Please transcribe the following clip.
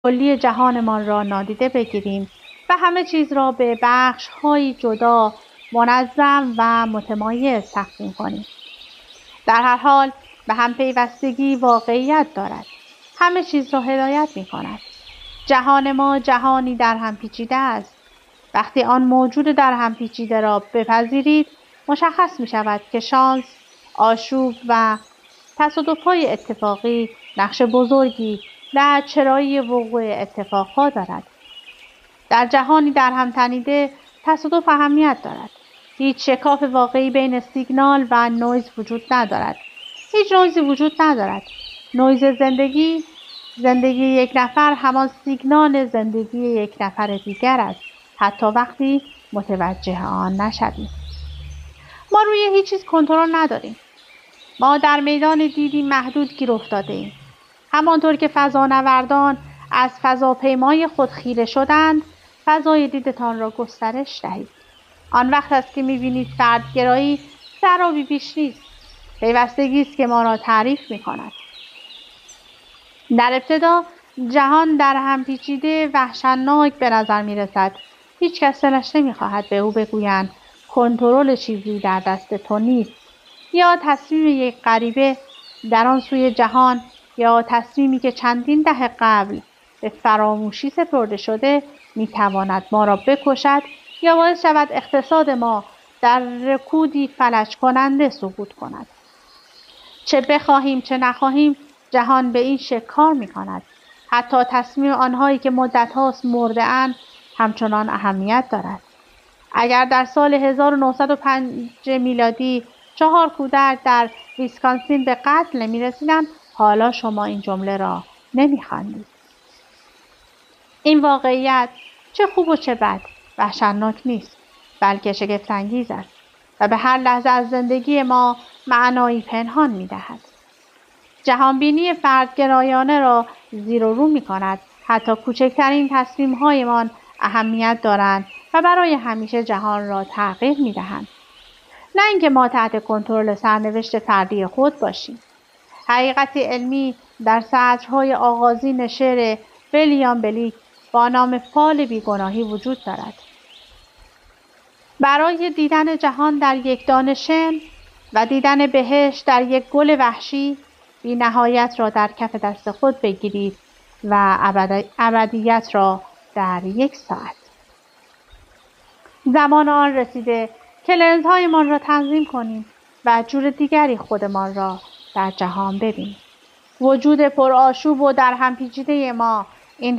کلی جهانمان را نادیده بگیریم و همه چیز را به بخش‌های جدا، منظم و متمایز تقسیم کنیم. در هر حال به هم پیوستگی واقعیت دارد. همه چیز را هدایت می‌کند. جهان ما جهانی در هم پیچیده است. وقتی آن موجود در هم پیچیده را بپذیرید، مشخص می‌شود که شانس، آشوب و تصادف‌های اتفاقی نقش بزرگی در چرایی وقوع اتفاقها دارد. در جهانی در هم تنیده تصادف اهمیت دارد. هیچ شکاف واقعی بین سیگنال و نویز وجود ندارد. هیچ نویزی وجود ندارد. نویز زندگی یک نفر همان سیگنال زندگی یک نفر دیگر است، حتی وقتی متوجه آن نشویم. ما روی هیچ چیز کنترل نداریم. ما در میدان دیدی محدود گیر افتاده‌ایم. همانطور که فضانوردان از فضاپیمای خود خیره شدند، فضای دیدتان را گسترش دهید. آن وقت است که می‌بینید فردگرایی ضرابی بیش نیست. پیوستگی است که ما را تعریف می‌کند. در ابتدا جهان در هم پیچیده وحشتناک به نظر می‌رسد. هیچ کس دلش نمی‌خواهد به او بگویند کنترل چیزی در دست تو نیست، یا تصمیم یک غریبه در آن سوی جهان، یا تصمیمی که چندین دهه قبل به فراموشی سپرده شده می‌تواند ما را بکشد یا باعث شود اقتصاد ما در رکودی فلج کننده سقوط کند. چه بخواهیم چه نخواهیم جهان به این شکل کار می‌کند. حتی تصمیم آنهایی که مدت‌هاست مرده‌اند همچنان اهمیت دارد. اگر در سال 1905 میلادی 4 کودک در ویسکانسین به قتل نمی‌رسیدند، حالا شما این جمله را نمی‌خواندید. این واقعیت چه خوب و چه بد وحشتناک نیست، بلکه شگفت‌انگیز است و به هر لحظه از زندگی ما معنایی پنهان می‌دهد. جهانبینی فردگرایانه را زیر و رو می‌کند. حتی کوچکترین تصمیم‌هایمان اهمیت دارند و برای همیشه جهان را تغییر می‌دهند. نه اینکه ما تحت کنترل سرنوشت فردی خود باشیم. حقیقت علمی در سطرهای آغازین شعر ویلیام بلیک با نام فال بیگناهی وجود دارد. برای دیدن جهان در یک دانه شن و دیدن بهشت در یک گل وحشی، بی نهایت را در کف دست خود بگیرید و ابدیت را در یک ساعت. زمان آن رسیده که لنزهایمان را تنظیم کنیم و جور دیگری خودمان را در جهان ببینیم. وجود پرآشوب و در هم پیچیده ما